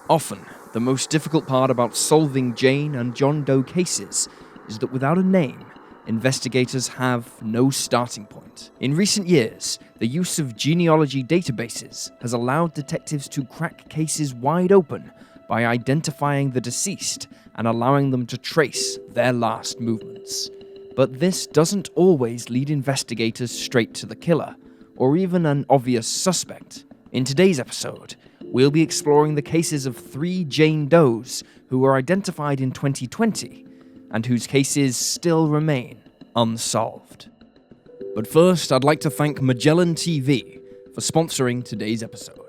Often, the most difficult part about solving Jane and John Doe cases is that without a name, investigators have no starting point. In recent years, the use of genealogy databases has allowed detectives to crack cases wide open by identifying the deceased and allowing them to trace their last movements. But this doesn't always lead investigators straight to the killer, or even an obvious suspect. In today's episode, we'll be exploring the cases of 3 Jane Does who were identified in 2020 and whose cases still remain unsolved. But first, I'd like to thank Magellan TV for sponsoring today's episode.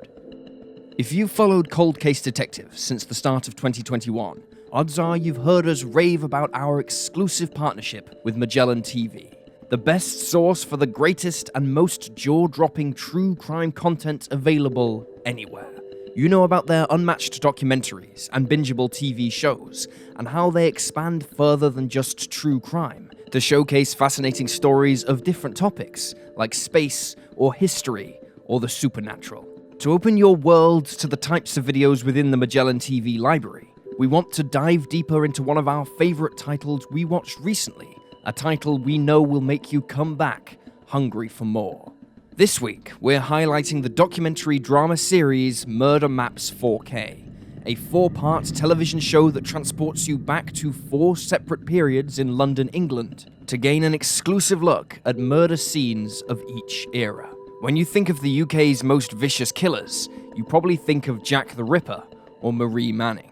If you've followed Cold Case Detective since the start of 2021, odds are you've heard us rave about our exclusive partnership with Magellan TV, the best source for the greatest and most jaw-dropping true crime content available anywhere. You know about their unmatched documentaries and bingeable TV shows, and how they expand further than just true crime to showcase fascinating stories of different topics, like space or history or the supernatural. To open your world to the types of videos within the Magellan TV library, we want to dive deeper into one of our favorite titles we watched recently, a title we know will make you come back hungry for more. This week, we're highlighting the documentary drama series Murder Maps 4K, a 4-part television show that transports you back to 4 separate periods in London, England, to gain an exclusive look at murder scenes of each era. When you think of the UK's most vicious killers, you probably think of Jack the Ripper or Marie Manning.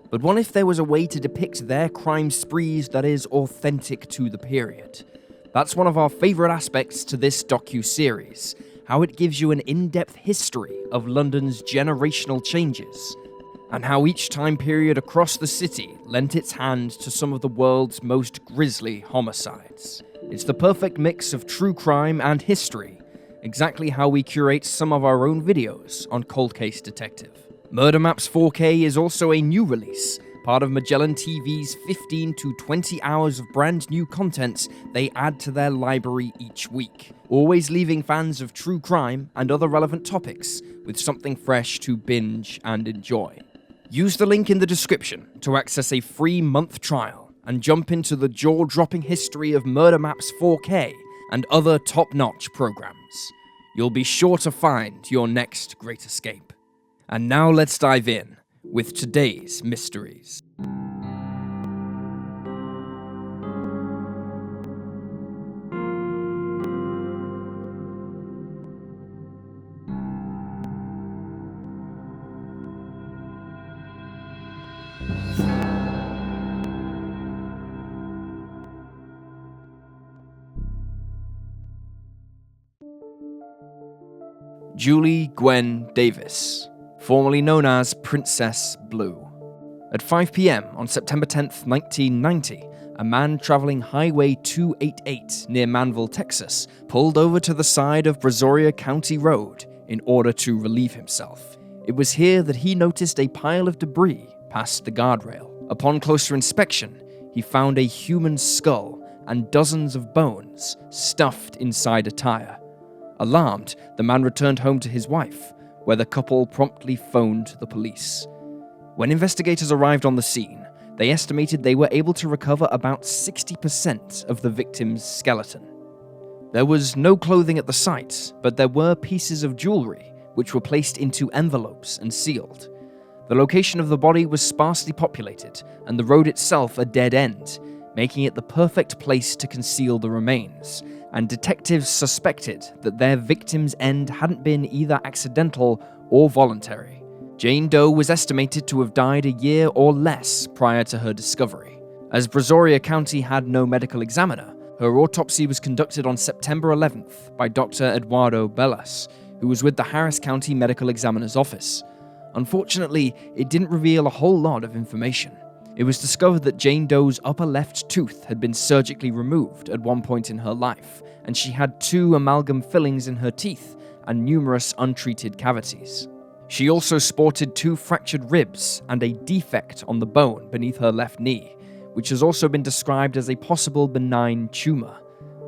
But what if there was a way to depict their crime sprees that is authentic to the period? That's one of our favourite aspects to this docu-series, how it gives you an in-depth history of London's generational changes, and how each time period across the city lent its hand to some of the world's most grisly homicides. It's the perfect mix of true crime and history, exactly how we curate some of our own videos on Cold Case Detective. Murder Maps 4K is also a new release, part of Magellan TV's 15 to 20 hours of brand new content they add to their library each week, always leaving fans of true crime and other relevant topics with something fresh to binge and enjoy. Use the link in the description to access a free month trial and jump into the jaw-dropping history of Murder Maps 4K and other top-notch programs. You'll be sure to find your next great escape. And now let's dive in with today's mysteries. Julie Gwenn Davis, formerly known as Princess Blue. At 5 p.m. on September 10th, 1990, a man traveling Highway 288 near Manville, Texas, pulled over to the side of Brazoria County Road in order to relieve himself. It was here that he noticed a pile of debris past the guardrail. Upon closer inspection, he found a human skull and dozens of bones stuffed inside a tire. Alarmed, the man returned home to his wife, where the couple promptly phoned the police. When investigators arrived on the scene, they estimated they were able to recover about 60% of the victim's skeleton. There was no clothing at the site, but there were pieces of jewelry which were placed into envelopes and sealed. The location of the body was sparsely populated, and the road itself a dead end, making it the perfect place to conceal the remains, and detectives suspected that their victim's end hadn't been either accidental or voluntary. Jane Doe was estimated to have died a year or less prior to her discovery. As Brazoria County had no medical examiner, her autopsy was conducted on September 11th by Dr. Eduardo Bellas, who was with the Harris County Medical Examiner's office. Unfortunately, it didn't reveal a whole lot of information. It was discovered that Jane Doe's upper left tooth had been surgically removed at one point in her life, and she had 2 amalgam fillings in her teeth and numerous untreated cavities. She also sported 2 fractured ribs and a defect on the bone beneath her left knee, which has also been described as a possible benign tumor.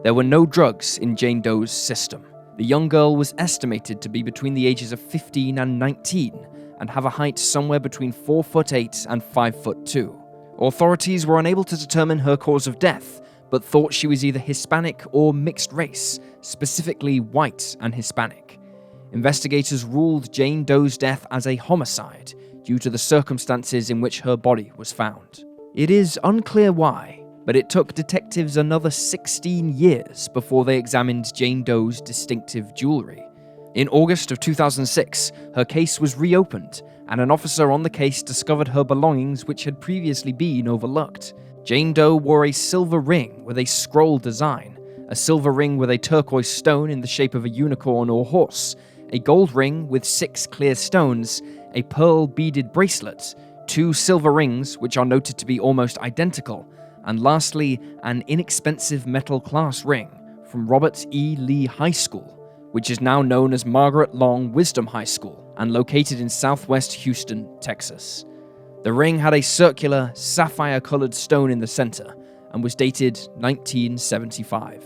There were no drugs in Jane Doe's system. The young girl was estimated to be between the ages of 15 and 19, and have a height somewhere between 4'8" and 5'2". Authorities were unable to determine her cause of death, but thought she was either Hispanic or mixed race, specifically white and Hispanic. Investigators ruled Jane Doe's death as a homicide due to the circumstances in which her body was found. It is unclear why, but it took detectives another 16 years before they examined Jane Doe's distinctive jewelry. In August of 2006, her case was reopened, and an officer on the case discovered her belongings which had previously been overlooked. Jane Doe wore a silver ring with a scroll design, a silver ring with a turquoise stone in the shape of a unicorn or horse, a gold ring with 6 clear stones, a pearl beaded bracelet, 2 silver rings which are noted to be almost identical, and lastly, an inexpensive metal class ring from Robert E. Lee High School, which is now known as Margaret Long Wisdom High School and located in southwest Houston, Texas. The ring had a circular, sapphire-colored stone in the center and was dated 1975.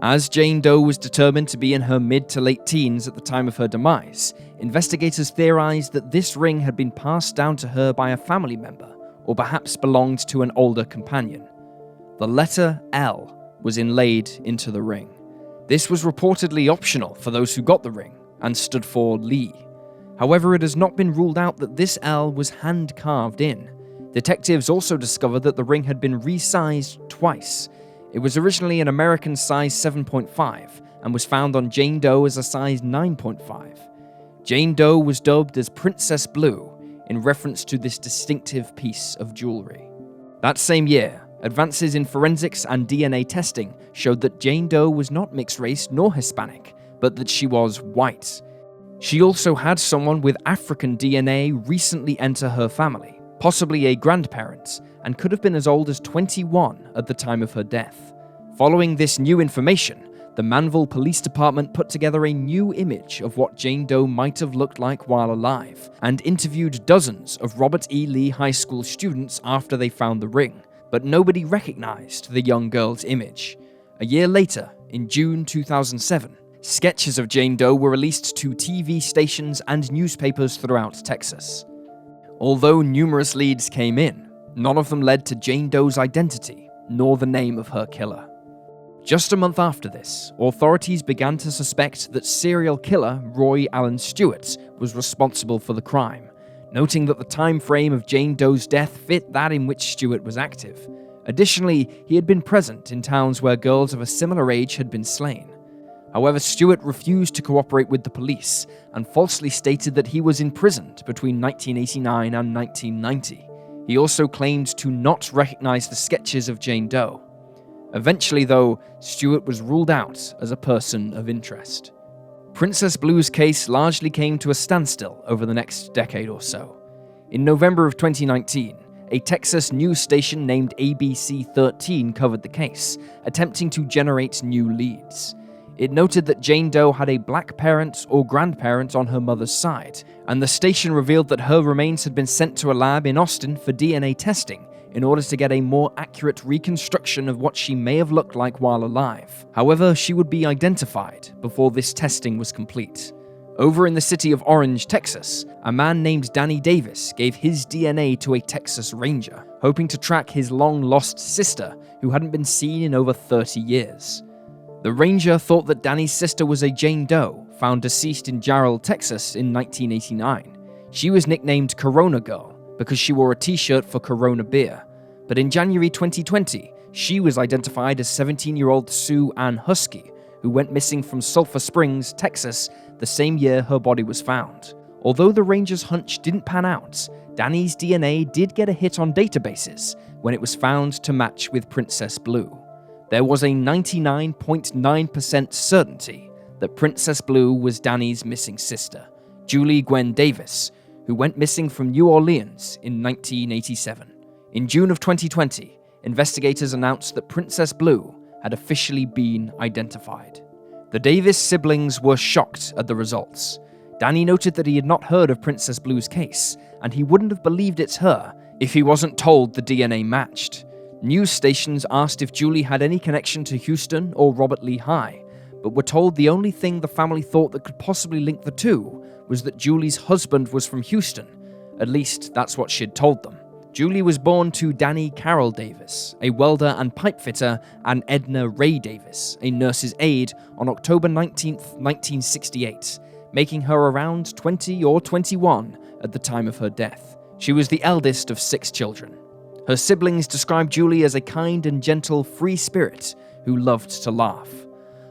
As Jane Doe was determined to be in her mid to late teens at the time of her demise, investigators theorized that this ring had been passed down to her by a family member or perhaps belonged to an older companion. The letter L was inlaid into the ring. This was reportedly optional for those who got the ring and stood for Lee. However, it has not been ruled out that this L was hand-carved in. Detectives also discovered that the ring had been resized twice. It was originally an American size 7.5 and was found on Jane Doe as a size 9.5. Jane Doe was dubbed as Princess Blue in reference to this distinctive piece of jewelry. That same year, advances in forensics and DNA testing showed that Jane Doe was not mixed race nor Hispanic, but that she was white. She also had someone with African DNA recently enter her family, possibly a grandparent, and could have been as old as 21 at the time of her death. Following this new information, the Manville Police Department put together a new image of what Jane Doe might have looked like while alive, and interviewed dozens of Robert E. Lee High School students after they found the ring, but nobody recognized the young girl's image. A year later, in June 2007, sketches of Jane Doe were released to TV stations and newspapers throughout Texas. Although numerous leads came in, none of them led to Jane Doe's identity, nor the name of her killer. Just a month after this, authorities began to suspect that serial killer Roy Allen Stewart was responsible for the crime, noting that the time frame of Jane Doe's death fit that in which Stewart was active. Additionally, he had been present in towns where girls of a similar age had been slain. However, Stewart refused to cooperate with the police and falsely stated that he was imprisoned between 1989 and 1990. He also claimed to not recognize the sketches of Jane Doe. Eventually, though, Stewart was ruled out as a person of interest. Princess Blue's case largely came to a standstill over the next decade or so. In November of 2019, a Texas news station named ABC 13 covered the case, attempting to generate new leads. It noted that Jane Doe had a black parent or grandparent on her mother's side, and the station revealed that her remains had been sent to a lab in Austin for DNA testing in order to get a more accurate reconstruction of what she may have looked like while alive. However, she would be identified before this testing was complete. Over in the city of Orange, Texas, a man named Danny Davis gave his DNA to a Texas Ranger, hoping to track his long-lost sister, who hadn't been seen in over 30 years. The Ranger thought that Danny's sister was a Jane Doe, found deceased in Jarrell, Texas in 1989. She was nicknamed Corona Girl because she wore a t-shirt for Corona beer. But in January 2020, she was identified as 17-year-old Sue Ann Husky, who went missing from Sulphur Springs, Texas, the same year her body was found. Although the Ranger's hunch didn't pan out, Danny's DNA did get a hit on databases when it was found to match with Princess Blue. There was a 99.9% certainty that Princess Blue was Danny's missing sister, Julie Gwenn Davis, who went missing from New Orleans in 1987. In June of 2020, investigators announced that Princess Blue had officially been identified. The Davis siblings were shocked at the results. Danny noted that he had not heard of Princess Blue's case, and he wouldn't have believed it's her if he wasn't told the DNA matched. News stations asked if Julie had any connection to Houston or Robert Lee High, but were told the only thing the family thought that could possibly link the two was that Julie's husband was from Houston. At least, that's what she'd told them. Julie was born to Danny Carroll Davis, a welder and pipe fitter, and Edna Ray Davis, a nurse's aide, on October 19, 1968, making her around 20 or 21 at the time of her death. She was the eldest of 6 children. Her siblings described Julie as a kind and gentle free spirit who loved to laugh.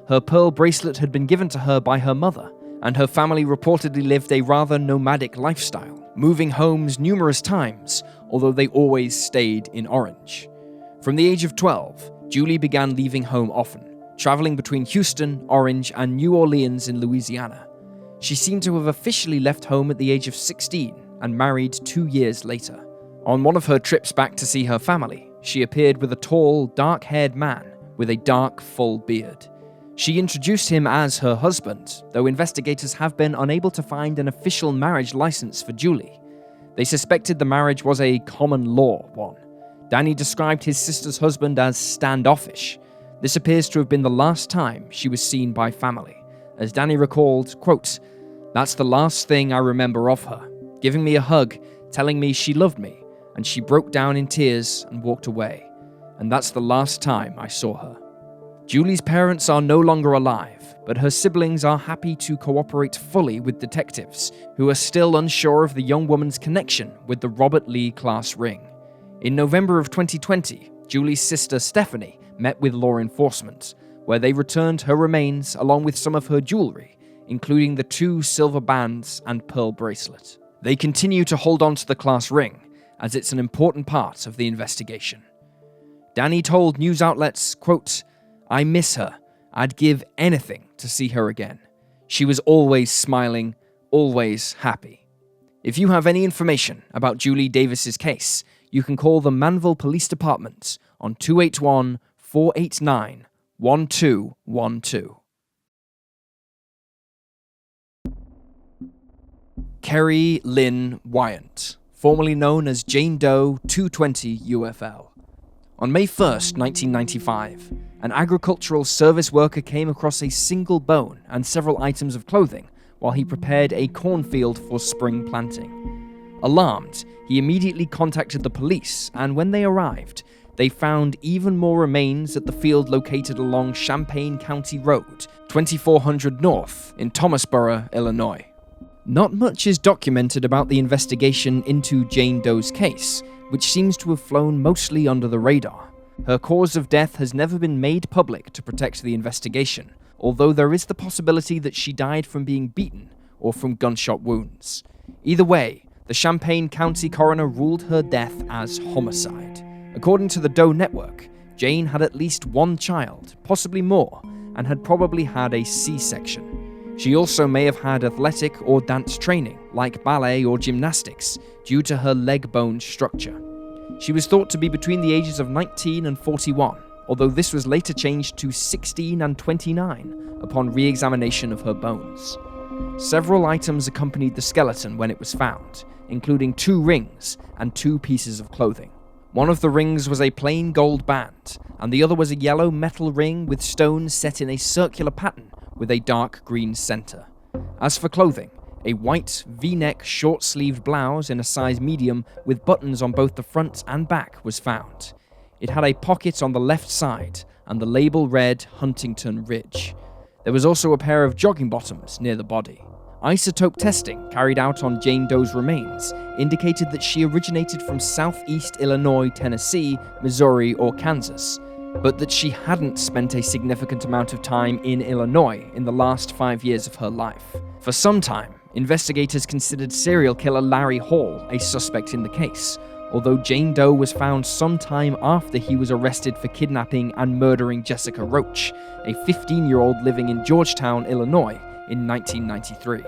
Her pearl bracelet had been given to her by her mother, and her family reportedly lived a rather nomadic lifestyle, moving homes numerous times, although they always stayed in Orange. From the age of 12, Julie began leaving home often, traveling between Houston, Orange, and New Orleans in Louisiana. She seemed to have officially left home at the age of 16 and married 2 years later. On one of her trips back to see her family, she appeared with a tall, dark-haired man with a dark, full beard. She introduced him as her husband, though investigators have been unable to find an official marriage license for Julie. They suspected the marriage was a common law one. Danny described his sister's husband as standoffish. This appears to have been the last time she was seen by family, as Danny recalled, quote, "That's the last thing I remember of her, giving me a hug, telling me she loved me, and she broke down in tears and walked away. And that's the last time I saw her." Julie's parents are no longer alive, but her siblings are happy to cooperate fully with detectives, who are still unsure of the young woman's connection with the Robert Lee class ring. In November of 2020, Julie's sister Stephanie met with law enforcement, where they returned her remains along with some of her jewelry, including the 2 silver bands and pearl bracelet. They continue to hold on to the class ring, as it's an important part of the investigation. Danny told news outlets, quote, "I miss her. I'd give anything to see her again. She was always smiling, always happy." If you have any information about Julie Davis's case, you can call the Manville Police Department on 281-489-1212. Keri Lynn Wyant, formerly known as Jane Doe 220 UFL. On May 1st, 1995, an agricultural service worker came across a single bone and several items of clothing while he prepared a cornfield for spring planting. Alarmed, he immediately contacted the police, and when they arrived, they found even more remains at the field located along Champaign County Road, 2400 North in Thomasboro, Illinois. Not much is documented about the investigation into Jane Doe's case, which seems to have flown mostly under the radar. Her cause of death has never been made public to protect the investigation, although there is the possibility that she died from being beaten or from gunshot wounds. Either way, the Champaign County coroner ruled her death as homicide. According to the Doe Network, Jane had at least 1 child, possibly more, and had probably had a C-section. She also may have had athletic or dance training, like ballet or gymnastics, due to her leg bone structure. She was thought to be between the ages of 19 and 41, although this was later changed to 16 and 29 upon re-examination of her bones. Several items accompanied the skeleton when it was found, including 2 rings and 2 pieces of clothing. One of the rings was a plain gold band, and the other was a yellow metal ring with stones set in a circular pattern with a dark green center. As for clothing, a white V-neck short-sleeved blouse in a size medium with buttons on both the front and back was found. It had a pocket on the left side, and the label read Huntington Ridge. There was also a pair of jogging bottoms near the body. Isotope testing carried out on Jane Doe's remains indicated that she originated from southeast Illinois, Tennessee, Missouri, or Kansas, but that she hadn't spent a significant amount of time in Illinois in the last 5 years of her life. For some time, investigators considered serial killer Larry Hall a suspect in the case, although Jane Doe was found some time after he was arrested for kidnapping and murdering Jessica Roach, a 15-year-old living in Georgetown, Illinois, in 1993.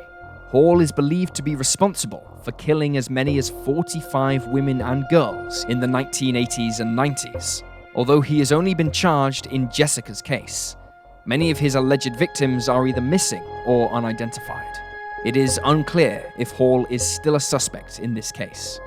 Hall is believed to be responsible for killing as many as 45 women and girls in the 1980s and 90s, although he has only been charged in Jessica's case. Many of his alleged victims are either missing or unidentified. It is unclear if Hall is still a suspect in this case.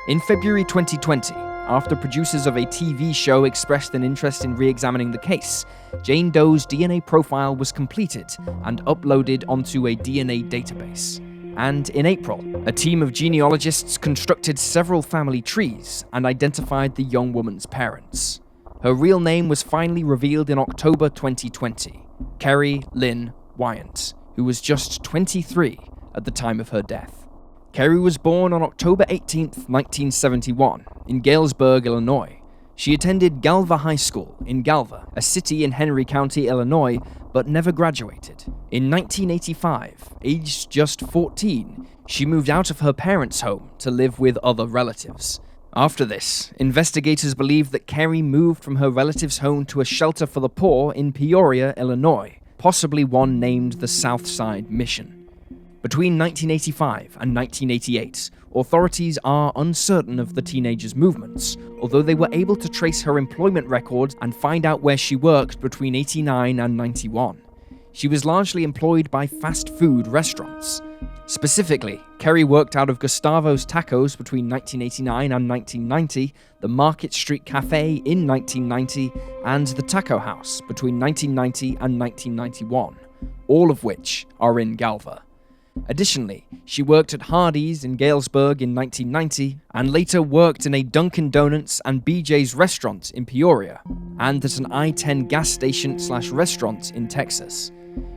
In February 2020, after producers of a TV show expressed an interest in re-examining the case, Jane Doe's DNA profile was completed and uploaded onto a DNA database. And in April, a team of genealogists constructed several family trees and identified the young woman's parents. Her real name was finally revealed in October 2020, Keri Lynn Wyant, who was just 23 at the time of her death. Keri was born on October 18, 1971, in Galesburg, Illinois. She attended Galva High School in Galva, a city in Henry County, Illinois, but never graduated. In 1985, aged just 14, she moved out of her parents' home to live with other relatives. After this, investigators believe that Keri moved from her relative's home to a shelter for the poor in Peoria, Illinois, possibly one named the Southside Mission. Between 1985 and 1988, authorities are uncertain of the teenager's movements, although they were able to trace her employment records and find out where she worked between 89 and 91. She was largely employed by fast food restaurants. Specifically, Keri worked out of Gustavo's Tacos between 1989 and 1990, the Market Street Cafe in 1990, and the Taco House between 1990 and 1991, all of which are in Galva. Additionally, she worked at Hardee's in Galesburg in 1990, and later worked in a Dunkin' Donuts and BJ's restaurant in Peoria, and at an I-10 gas station/restaurant in Texas.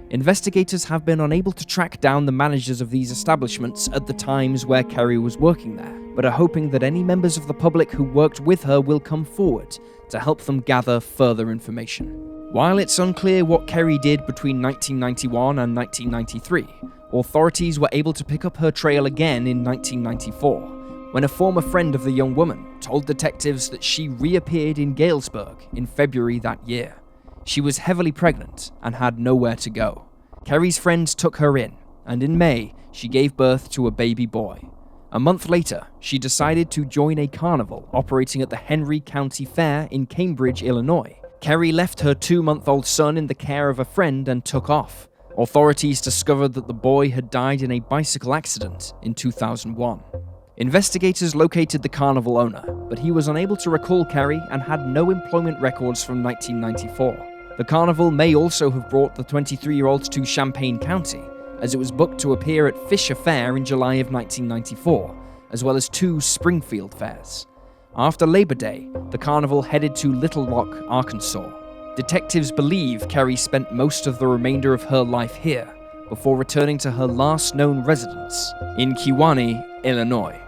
Investigators have been unable to track down the managers of these establishments at the times where Keri was working there, but are hoping that any members of the public who worked with her will come forward to help them gather further information. While it's unclear what Keri did between 1991 and 1993, authorities were able to pick up her trail again in 1994, when a former friend of the young woman told detectives that she reappeared in Galesburg in February that year. She was heavily pregnant and had nowhere to go. Keri's friends took her in, and in May, she gave birth to a baby boy. A month later, she decided to join a carnival operating at the Henry County Fair in Cambridge, Illinois. Keri left her 2-month-old son in the care of a friend and took off. Authorities discovered that the boy had died in a bicycle accident in 2001. Investigators located the carnival owner, but he was unable to recall Keri and had no employment records from 1994. The carnival may also have brought the 23-year-old to Champaign County, as it was booked to appear at Fisher Fair in July of 1994, as well as 2 Springfield fairs. After Labor Day, the carnival headed to Little Rock, Arkansas. Detectives believe Keri spent most of the remainder of her life here, before returning to her last known residence in Kewanee, Illinois.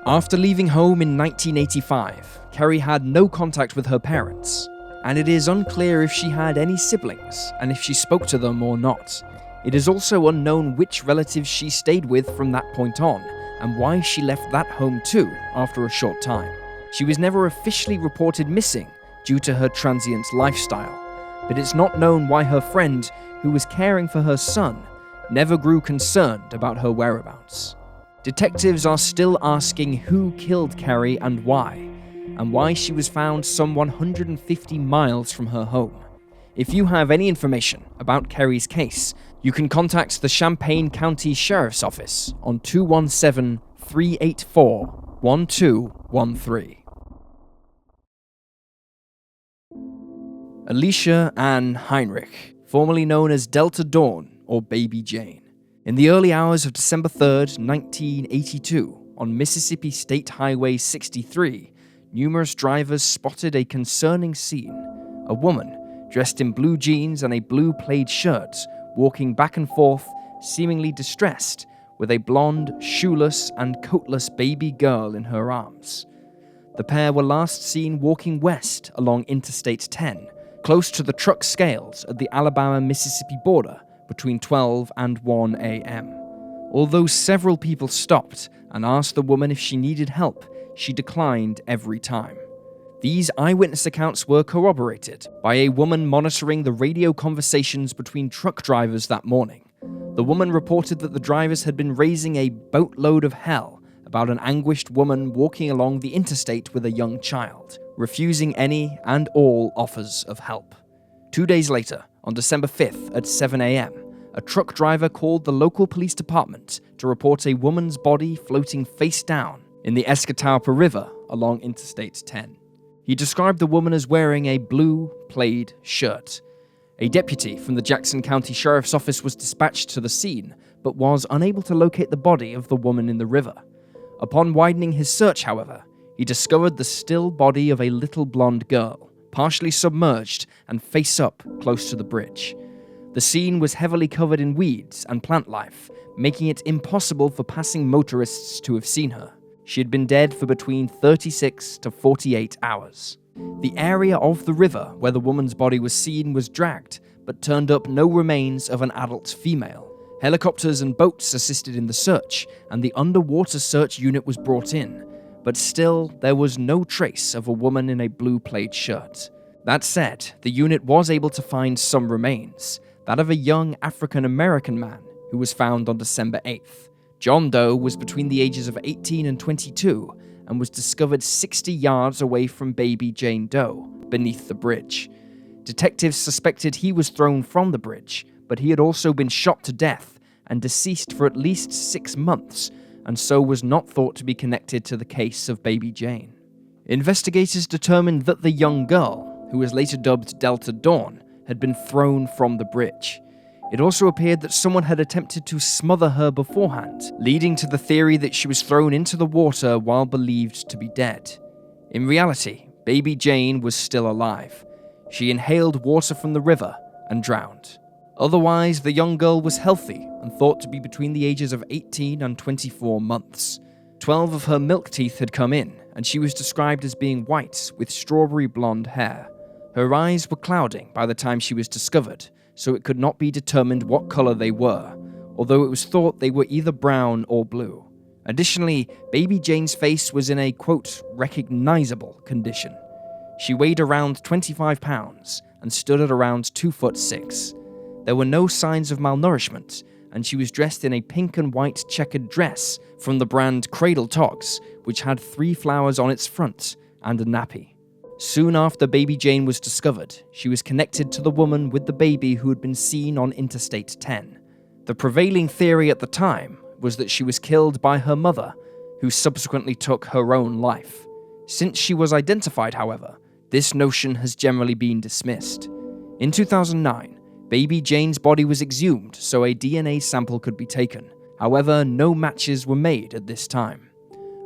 After leaving home in 1985, Keri had no contact with her parents, and it is unclear if she had any siblings and if she spoke to them or not. It is also unknown which relatives she stayed with from that point on, and why she left that home too after a short time. She was never officially reported missing due to her transient lifestyle, but it's not known why her friend, who was caring for her son, never grew concerned about her whereabouts. Detectives are still asking who killed Keri and why she was found some 150 miles from her home. If you have any information about Keri's case, you can contact the Champaign County Sheriff's Office on 217-384-1213. Alisha Ann Heinrich, formerly known as Delta Dawn or Baby Jane. In the early hours of December 3rd, 1982, on Mississippi State Highway 63, numerous drivers spotted a concerning scene. A woman, dressed in blue jeans and a blue plaid shirt, walking back and forth, seemingly distressed, with a blonde, shoeless and coatless baby girl in her arms. The pair were last seen walking west along Interstate 10, close to the truck scales at the Alabama-Mississippi border between 12 and 1 a.m. Although several people stopped and asked the woman if she needed help, she declined every time. These eyewitness accounts were corroborated by a woman monitoring the radio conversations between truck drivers that morning. The woman reported that the drivers had been raising a boatload of hell about an anguished woman walking along the interstate with a young child, refusing any and all offers of help. 2 days later, on December 5th at 7 a.m., a truck driver called the local police department to report a woman's body floating face down in the Escatawpa River along Interstate 10. He described the woman as wearing a blue plaid shirt. A deputy from the Jackson County Sheriff's Office was dispatched to the scene, but was unable to locate the body of the woman in the river. Upon widening his search, however, he discovered the still body of a little blonde girl, partially submerged and face up close to the bridge. The scene was heavily covered in weeds and plant life, making it impossible for passing motorists to have seen her. She had been dead for between 36 to 48 hours. The area of the river where the woman's body was seen was dragged, but turned up no remains of an adult female. Helicopters and boats assisted in the search, and the underwater search unit was brought in, but still there was no trace of a woman in a blue plaid shirt. That said, the unit was able to find some remains, that of a young African-American man who was found on December 8th. John Doe was between the ages of 18 and 22 and was discovered 60 yards away from baby Jane Doe, beneath the bridge. Detectives suspected he was thrown from the bridge, but he had also been shot to death and deceased for at least 6 months, and so was not thought to be connected to the case of baby Jane. Investigators determined that the young girl, who was later dubbed Delta Dawn, had been thrown from the bridge. It also appeared that someone had attempted to smother her beforehand, leading to the theory that she was thrown into the water while believed to be dead. In reality, baby Jane was still alive. She inhaled water from the river and drowned. Otherwise, the young girl was healthy and thought to be between the ages of 18 and 24 months. 12 of her milk teeth had come in, and she was described as being white with strawberry blonde hair. Her eyes were clouding by the time she was discovered, so it could not be determined what color they were, although it was thought they were either brown or blue. Additionally, baby Jane's face was in a, quote, recognizable condition. She weighed around 25 pounds and stood at around 2'6". There were no signs of malnourishment, and she was dressed in a pink and white checkered dress from the brand Cradle Togs, which had 3 flowers on its front and a nappy. Soon after baby Jane was discovered, she was connected to the woman with the baby who had been seen on Interstate 10. The prevailing theory at the time was that she was killed by her mother, who subsequently took her own life. Since she was identified, however, this notion has generally been dismissed. In 2009, baby Jane's body was exhumed so a DNA sample could be taken. However, no matches were made at this time.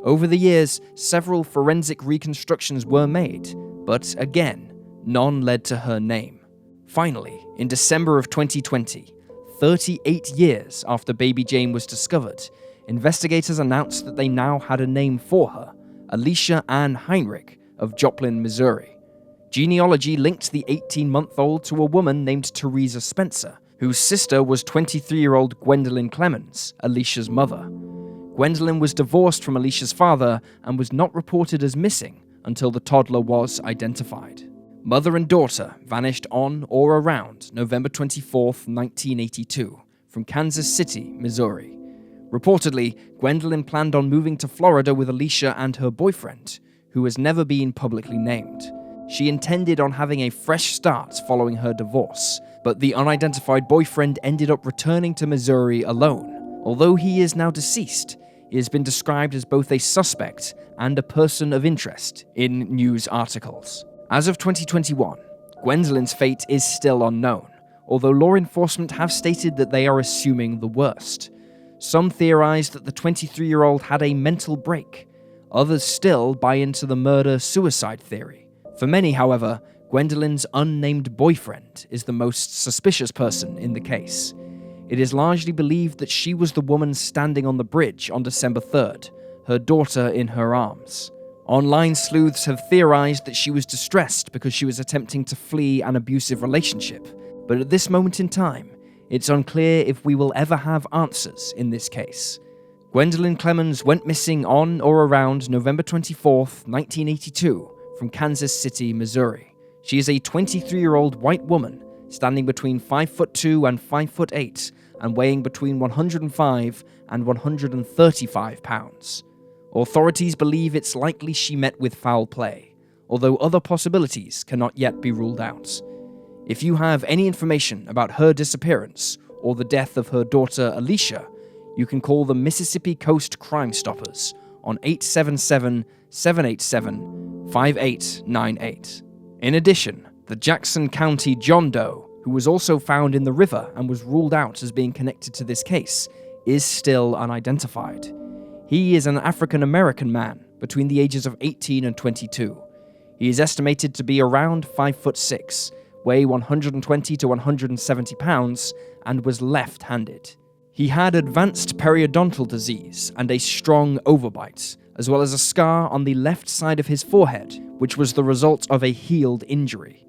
Over the years, several forensic reconstructions were made, but again, none led to her name. Finally, in December of 2020, 38 years after baby Jane was discovered, investigators announced that they now had a name for her, Alisha Ann Heinrich of Joplin, Missouri. Genealogy linked the 18-month-old to a woman named Teresa Spencer, whose sister was 23-year-old Gwendolyn Clemens, Alisha's mother. Gwendolyn was divorced from Alisha's father and was not reported as missing until the toddler was identified. Mother and daughter vanished on or around November 24, 1982, from Kansas City, Missouri. Reportedly, Gwendolyn planned on moving to Florida with Alisha and her boyfriend, who has never been publicly named. She intended on having a fresh start following her divorce, but the unidentified boyfriend ended up returning to Missouri alone. Although he is now deceased, he has been described as both a suspect and a person of interest in news articles. As of 2021, Gwendolyn's fate is still unknown, although law enforcement have stated that they are assuming the worst. Some theorize that the 23-year-old had a mental break. Others still buy into the murder-suicide theory. For many, however, Gwendolyn's unnamed boyfriend is the most suspicious person in the case. It is largely believed that she was the woman standing on the bridge on December 3rd, her daughter in her arms. Online sleuths have theorized that she was distressed because she was attempting to flee an abusive relationship, but at this moment in time, it's unclear if we will ever have answers in this case. Gwendolyn Clemens went missing on or around November 24th, 1982, from Kansas City, Missouri. She is a 23-year-old white woman standing between 5'2" and 5'8", and weighing between 105 and 135 pounds. Authorities believe it's likely she met with foul play, although other possibilities cannot yet be ruled out. If you have any information about her disappearance or the death of her daughter Alisha, you can call the Mississippi Coast Crime Stoppers on 877-787-5898. In addition, the Jackson County John Doe, who was also found in the river and was ruled out as being connected to this case, is still unidentified. He is an African-American man between the ages of 18 and 22. He is estimated to be around 5'6", weigh 120 to 170 pounds, and was left-handed. He had advanced periodontal disease and a strong overbite, as well as a scar on the left side of his forehead, which was the result of a healed injury.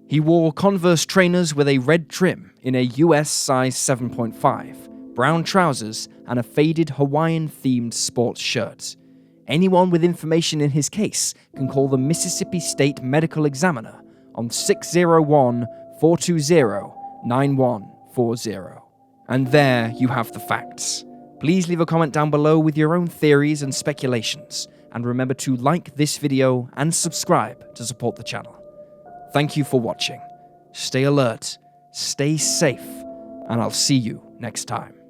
He wore Converse trainers with a red trim in a US size 7.5, brown trousers, and a faded Hawaiian-themed sports shirt. Anyone with information in his case can call the Mississippi State Medical Examiner on 601-420-9140. And there you have the facts. Please leave a comment down below with your own theories and speculations, and remember to like this video and subscribe to support the channel. Thank you for watching. Stay alert, stay safe, and I'll see you next time.